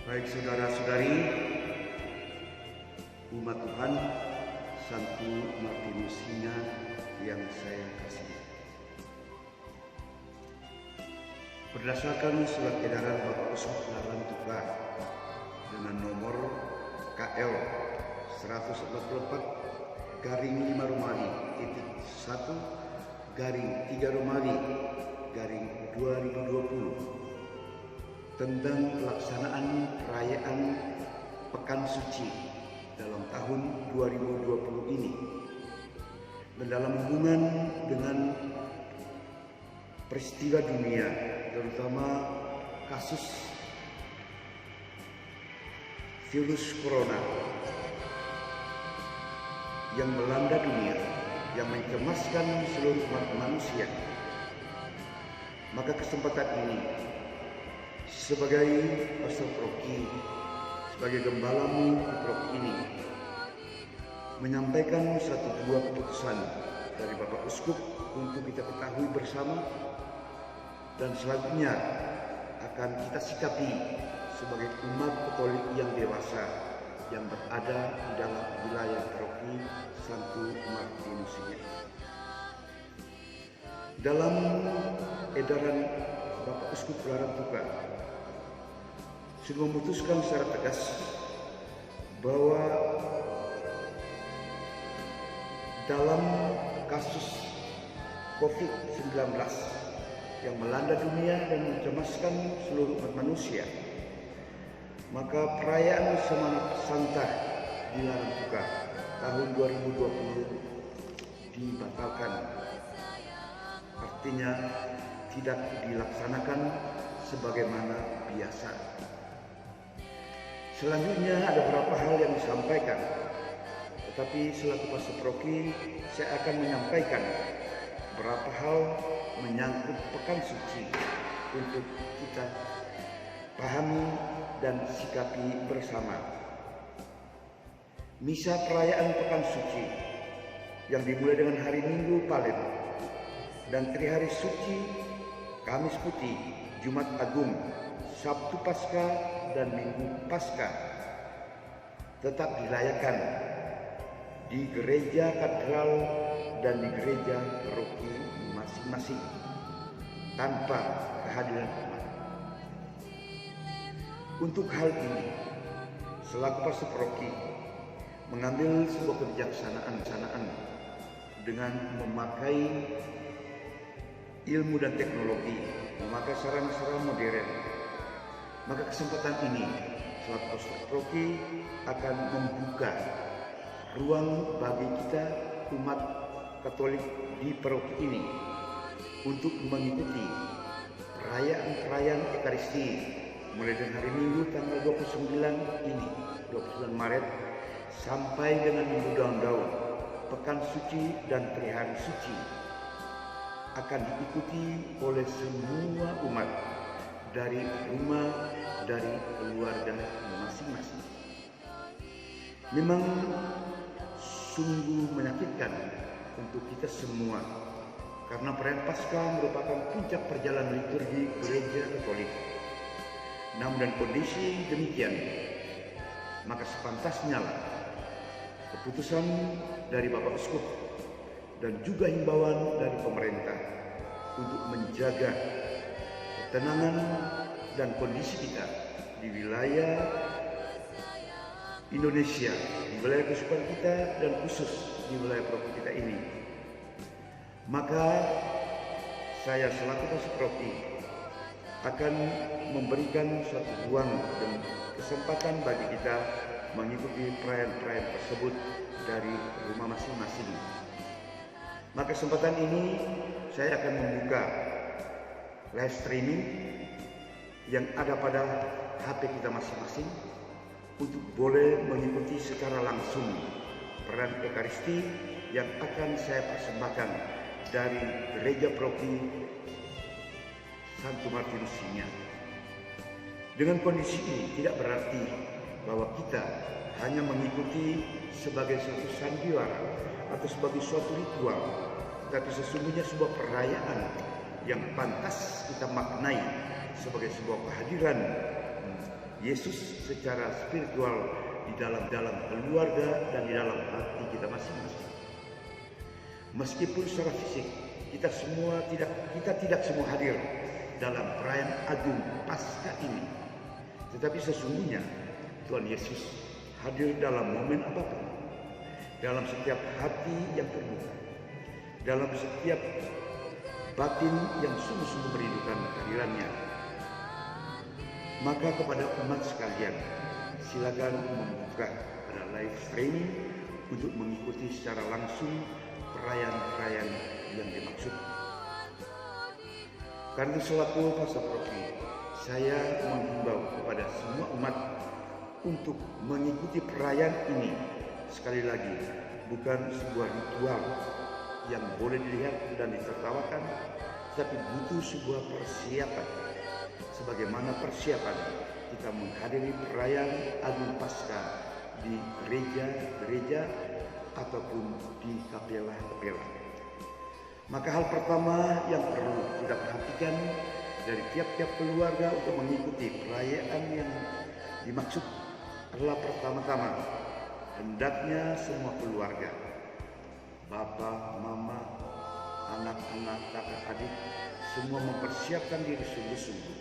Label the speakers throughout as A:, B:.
A: Baik saudara-saudari, umat Tuhan, Santo Martinus Sina yang saya kasihi. Berdasarkan surat edaran Bapak Uskup Larang Tuka dengan nomor KL 144 garing 5 Romawi titik 1 garing 3 Romawi garing 2020 tentang pelaksanaan perayaan Pekan Suci dalam tahun 2020 ini, dan dalam hubungan dengan peristiwa dunia, terutama kasus virus corona yang melanda dunia, yang mencemaskan seluruh umat manusia. Maka kesempatan ini sebagai pastor paroki, sebagai gembalamu di paroki ini, menyampaikan satu buah keputusan dari Bapak Uskup untuk kita ketahui bersama, dan selanjutnya akan kita sikapi sebagai umat Katolik yang dewasa yang berada di dalam wilayah paroki Santo Martinus ini. Dalam edaran Bapak Uskup Larang Tuka sudah memutuskan secara tegas bahwa dalam kasus COVID-19 yang melanda dunia dan mencemaskan seluruh umat manusia, maka perayaan Semangat Santa di Larang Tuka tahun 2020 dibatalkan. Artinya tidak dilaksanakan sebagaimana biasa. Selanjutnya ada beberapa hal yang disampaikan, tetapi selaku pastor paroki saya akan menyampaikan beberapa hal menyangkut Pekan Suci untuk kita pahami dan sikapi bersama. Misa perayaan Pekan Suci yang dimulai dengan hari Minggu Palen dan Trihari Suci, Kamis Putih, Jumat Agung, Sabtu Paskah dan Minggu Paskah tetap dirayakan di gereja katedral dan di gereja paroki masing-masing tanpa kehadiran umat. Untuk hal ini, selaku pastor paroki mengambil sebuah kebijaksanaan dengan memakai ilmu dan teknologi, memakai sarana-sarana modern. Maka kesempatan ini selaku pastor paroki akan membuka ruang bagi kita umat Katolik di paroki ini untuk mengikuti perayaan Ekaristi mulai dari hari Minggu tanggal 29 ini, 29 Maret, sampai dengan Minggu Daun-Daun, Pekan Suci dan Trihari Suci akan diikuti oleh semua umat dari rumah, dari keluarga masing-masing. Memang sungguh menyakitkan untuk kita semua, karena perayaan Paskah merupakan puncak perjalanan liturgi gereja Katolik. Namun dan kondisi demikian, maka sepantasnya keputusan dari Bapak Uskup dan juga himbauan dari pemerintah untuk menjaga ketenangan dan kondisi kita di wilayah Indonesia, di wilayah kesukaan kita dan khusus di wilayah paroki kita ini. Maka saya selaku pastor paroki akan memberikan suatu ruang dan kesempatan bagi kita mengikuti perayaan-perayaan tersebut dari rumah masing-masing. Maka kesempatan ini saya akan membuka live streaming yang ada pada HP kita masing-masing untuk boleh mengikuti secara langsung perayaan Ekaristi yang akan saya persembahkan dari gereja paroki Santo Martinus Sina. Dengan kondisi ini tidak berarti bahwa kita hanya mengikuti sebagai suatu sandiwara atau sebagai suatu ritual, tapi sesungguhnya sebuah perayaan yang pantas kita maknai sebagai sebuah kehadiran Yesus secara spiritual di dalam keluarga dan di dalam hati kita masing-masing. Meskipun secara fisik kita tidak semua hadir dalam perayaan agung Paskah ini, tetapi sesungguhnya Tuhan Yesus hadir dalam momen apapun, dalam setiap hati yang terbuka, dalam setiap batin yang sungguh-sungguh merindukan kehadirannya. Maka kepada umat sekalian, silakan membuka pada live streaming untuk mengikuti secara langsung perayaan-perayaan yang dimaksud. Karena selaku pastor Profi, saya menghimbau kepada semua umat untuk mengikuti perayaan ini. Sekali lagi, bukan sebuah ritual yang boleh dilihat dan ditertawakan, tapi butuh sebuah persiapan. Sebagaimana persiapan kita menghadiri perayaan Agung Paskah di gereja-gereja ataupun di kapela-kapela. Maka hal pertama yang perlu kita perhatikan dari tiap-tiap keluarga untuk mengikuti perayaan yang dimaksud adalah pertama-tama, hendaknya semua keluarga, bapak, mama, anak-anak, kakak, adik, semua mempersiapkan diri sungguh-sungguh,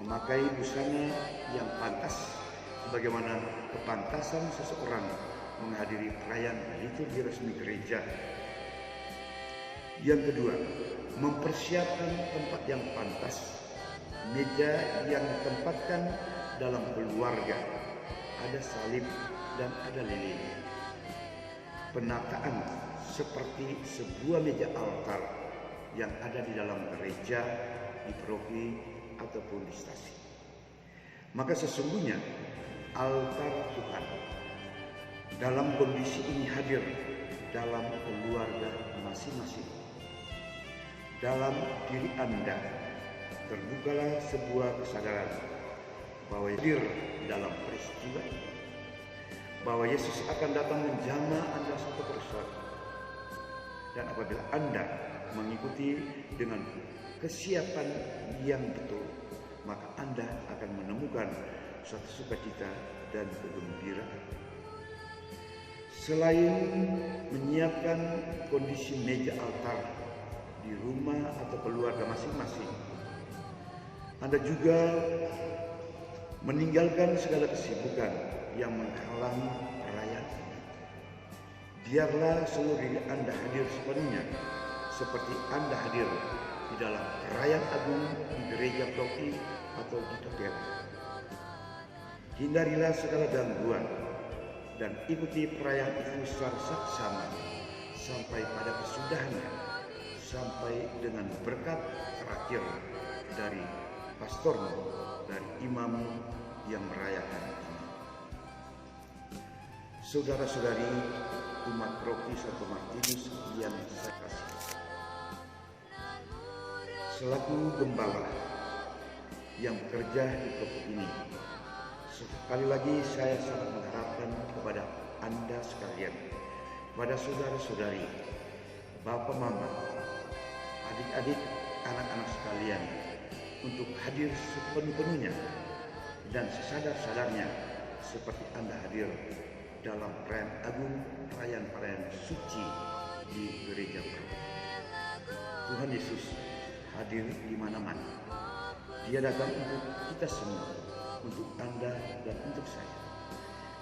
A: memakai busana yang pantas, sebagaimana kepantasan seseorang menghadiri perayaan liturgi resmi gereja. Yang kedua, mempersiapkan tempat yang pantas, meja yang ditempatkan dalam keluarga, ada salib dan ada lilin. Penataan seperti sebuah meja altar yang ada di dalam gereja, di paroki ataupun di stasi. Maka sesungguhnya altar Tuhan dalam kondisi ini hadir dalam keluarga masing-masing. Dalam diri Anda terbukalah sebuah kesadaran bahwa hadir dalam peristiwa ini, bahwa Yesus akan datang menjamah Anda satu persatu. Dan apabila Anda mengikuti dengan kesiapan yang betul, maka Anda akan menemukan suatu sukacita dan kegembiraan. Selain menyiapkan kondisi meja altar di rumah atau keluarga masing-masing, Anda juga meninggalkan segala kesibukan yang menghalangi perayaan ini. Biarlah seluruh diri Anda hadir sepenuhnya, seperti Anda hadir di dalam perayaan agung di gereja paroki atau di kapela. Hindarilah segala gangguan dan ikuti perayaan itu secara saksama sampai pada kesudahannya, sampai dengan berkat terakhir dari pastormu, dari imammu yang merayakan ini. Saudara-saudari umat paroki Santo Martinus yang saya kasih, selaku gembala yang bekerja di paroki ini, sekali lagi saya sangat mengharapkan kepada Anda sekalian, kepada saudara-saudari, bapak, mama, adik-adik, anak-anak sekalian, untuk hadir sepenuh-penuhnya dan sesadar-sadarnya seperti Anda hadir dalam perayaan agung, perayaan-perayaan suci di gereja paroki. Tuhan Yesus hadir di mana-mana. Dia datang untuk kita semua, untuk Anda dan untuk saya.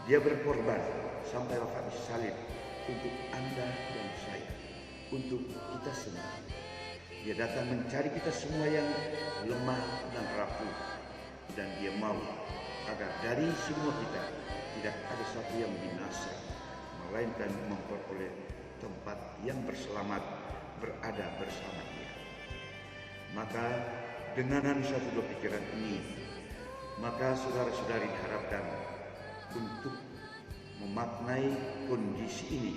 A: Dia berkorban sampai wafat di salib untuk Anda dan saya, untuk kita semua. Dia datang mencari kita semua yang lemah dan rapuh, dan Dia mau agar dari semua kita tidak ada satu yang binasa, melainkan memperoleh tempat yang berselamat, berada bersama Dia. Maka dengan satu dua pikiran ini, maka saudara-saudari diharapkan untuk memaknai kondisi ini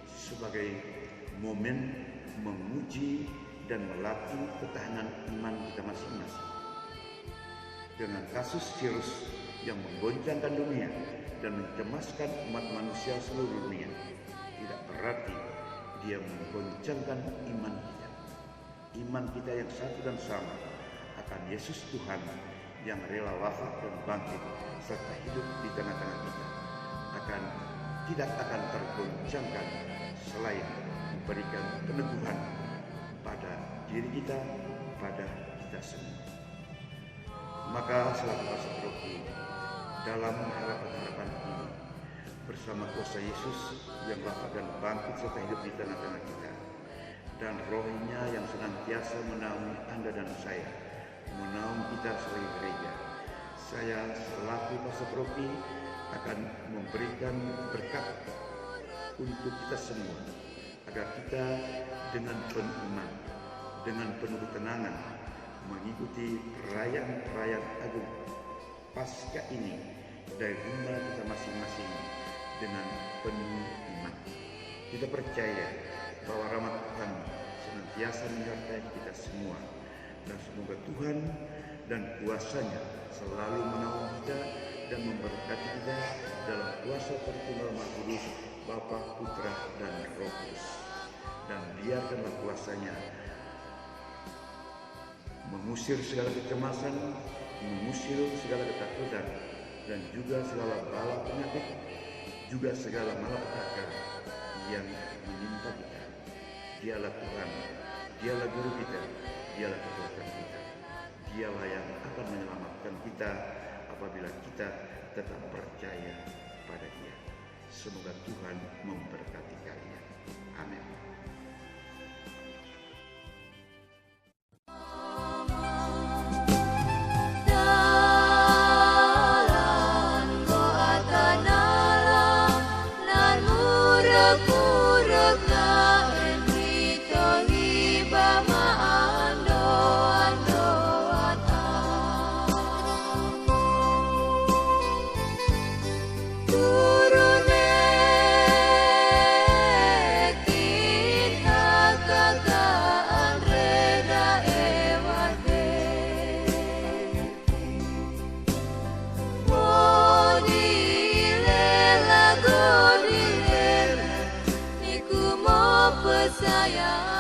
A: sebagai momen menguji dan melatih ketahanan iman kita masing-masing. Dengan kasus virus yang menggoncangkan dunia dan mencemaskan umat manusia seluruh dunia, tidak berarti dia menggoncangkan iman kita. Iman kita yang satu dan sama akan Yesus Tuhan yang rela wafat dan bangkit serta hidup di tengah-tengah kita tidak akan tergoncangkan selain memberikan peneguhan pada diri kita, pada kita semua. Maka selaku pastor Rocky dalam harapan-harapan ini bersama kuasa Yesus yang wafat dan bangkit serta hidup di tengah-tengah kita, dan rohnya yang senantiasa menaungi Anda dan saya, menaungi kita sebagai gereja, saya selaku pastor Rocky akan memberikan berkat untuk kita semua, agar kita dengan penuh iman, dengan penuh ketenangan mengikuti perayaan agung Paskah ini dari rumah kita masing-masing dengan penuh iman. Kita percaya bahwa rahmat Tuhan senantiasa menyertai kita semua, dan semoga Tuhan dan kuasa-Nya selalu menaungi kita dan memberkati kita dalam kuasa Tritunggal Maha Kudus, Bapa, Putra, dan Roh Kudus. Dan biarkanlah kuasa-Nya mengusir segala kecemasan, mengusir segala ketakutan, dan juga segala bala penyakit, juga segala malapetaka yang menimpa kita. Dialah Tuhan, Dialah Guru kita, Dialah kekuatan kita. Dialah yang akan menyelamatkan kita apabila kita tetap percaya pada Dia. Semoga Tuhan memberkati kalian. Amin.
B: Saya